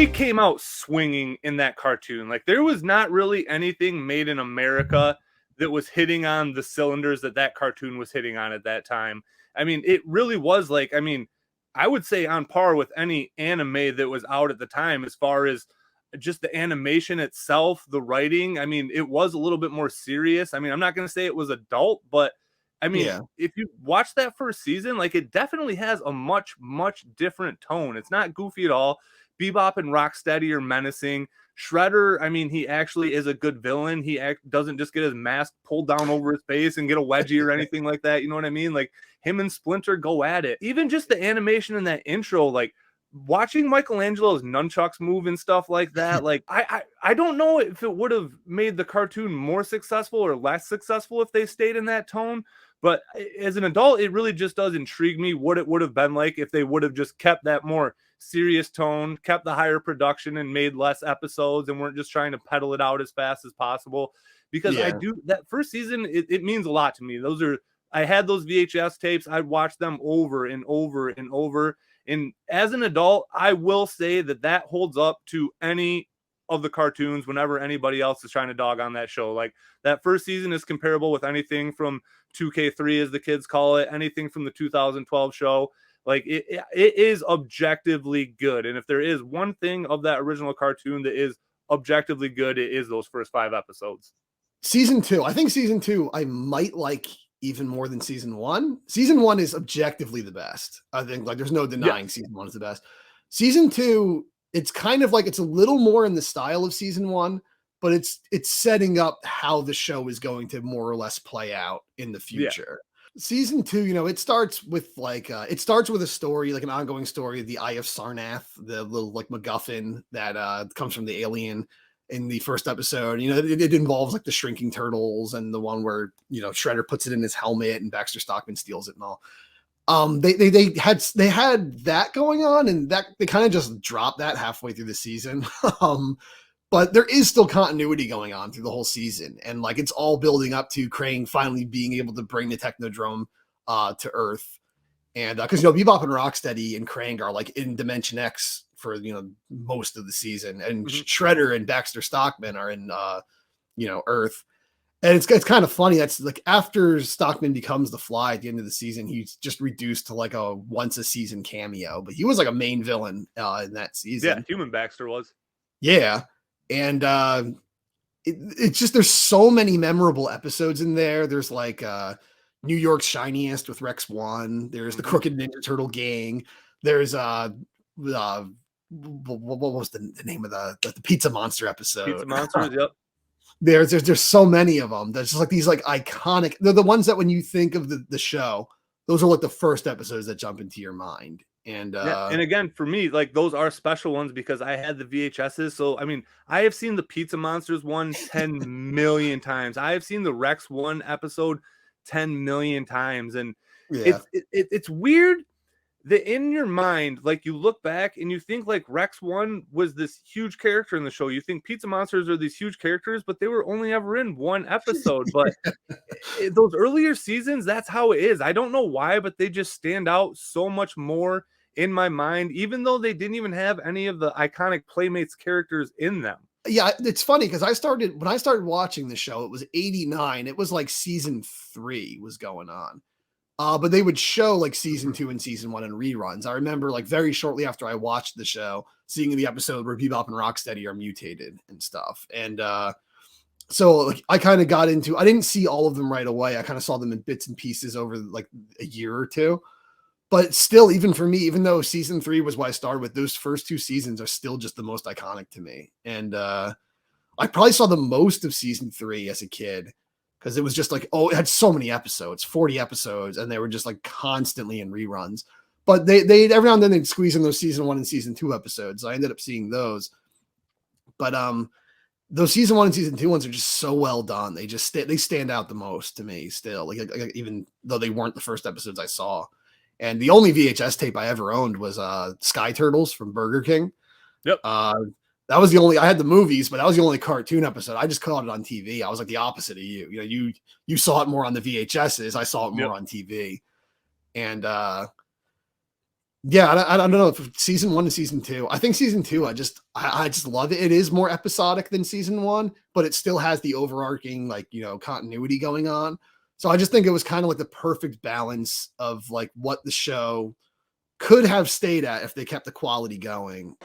it came out swinging in that cartoon. Like there was not really anything made in America that was hitting on the cylinders that cartoon was hitting on at that time. I mean, it really was like, I mean, I would say on par with any anime that was out at the time as far as just the animation itself, the writing. I mean, it was a little bit more serious. I mean, I'm not going to say it was adult, but I mean, if you watch that first season, like it definitely has a much, much different tone. It's not goofy at all. Bebop and Rocksteady are menacing. Shredder, I mean, he actually is a good villain. He doesn't just get his mask pulled down over his face and get a wedgie or anything like that. You know what I mean? Like him and Splinter go at it. Even just the animation in that intro, like watching Michelangelo's nunchucks move and stuff like that. Like I don't know if it would have made the cartoon more successful or less successful if they stayed in that tone. But as an adult, it really just does intrigue me what it would have been like if they would have just kept that more serious tone, kept the higher production and made less episodes and weren't just trying to pedal it out as fast as possible. Because I do that first season, it means a lot to me. I had those VHS tapes. I'd watch them over and over and over. And as an adult, I will say that holds up to any of the cartoons whenever anybody else is trying to dog on that show. Like that first season is comparable with anything from 2K3, as the kids call it, anything from the 2012 show. Like it is objectively good. And if there is one thing of that original cartoon that is objectively good, it is those first 5 episodes. Season 2. I think season 2 I might like even more than season 1. Season 1 is objectively the best. I think like there's no denying season 1 is the best. Season 2, it's kind of like it's a little more in the style of season 1, but it's setting up how the show is going to more or less play out in the future. Season 2, you know, it starts with a story, like an ongoing story of the Eye of Sarnath, the little like MacGuffin that comes from the alien in the first episode. You know, it involves like the shrinking turtles and the one where, you know, Shredder puts it in his helmet and Baxter Stockman steals it and all. They had that going on, and that they kind of just dropped that halfway through the season. But there is still continuity going on through the whole season, and like it's all building up to Krang finally being able to bring the Technodrome to Earth, and because you know Bebop and Rocksteady and Krang are like in Dimension X for most of the season, and Shredder and Baxter Stockman are in Earth. And it's kind of funny. That's like after Stockman becomes the Fly at the end of the season, he's just reduced to like a once a season cameo, but he was like a main villain in that season. Yeah, Human Baxter was. Yeah. And it's just, there's so many memorable episodes in there. There's like New York's Shiniest with Rex 1. There's the Crooked Ninja Turtle Gang. There's what was the name of the Pizza Monster episode? Pizza Monsters, yep. There's so many of them. There's just like these like iconic. They're the ones that when you think of the show, those are like the first episodes that jump into your mind. And and again, for me, like those are special ones because I had the VHSs. So I mean, I have seen the Pizza Monsters one 10 million times. I have seen the Rex 1 episode 10 million times, and it's weird that in your mind, like you look back and you think like Rex 1 was this huge character in the show. You think Pizza Monsters are these huge characters, but they were only ever in one episode. But those earlier seasons, that's how it is. I don't know why, but they just stand out so much more in my mind, even though they didn't even have any of the iconic Playmates characters in them. Yeah, it's funny because when I started watching the show, it was 89. It was like season 3 was going on. But they would show like season 2 and season 1 in reruns. I remember like very shortly after I watched the show, seeing the episode where Bebop and Rocksteady are mutated and stuff. And so like I kind of got into, I didn't see all of them right away. I kind of saw them in bits and pieces over like a year or two. But still, even for me, even though season 3 was what I started with, those first 2 seasons are still just the most iconic to me. And I probably saw the most of season 3 as a kid. Because it was just like, it had so many episodes, 40 episodes, and they were just like constantly in reruns. But they every now and then they'd squeeze in those season 1 and season 2 episodes. I ended up seeing those. But those season 1 and season 2 ones are just so well done. They just they stand out the most to me still. Like even though they weren't the first episodes I saw. And the only VHS tape I ever owned was Sky Turtles from Burger King. Yep. That was the only, I had the movies, but that was the only cartoon episode. I just caught it on TV. I was like the opposite of you. You know, you saw it more on the VHSs. I saw it more on TV. And Yeah, I don't know if season 1 and season 2. I think season 2, I just love it. It is more episodic than season 1, but it still has the overarching, like, continuity going on. So I just think it was kind of like the perfect balance of like what the show could have stayed at if they kept the quality going.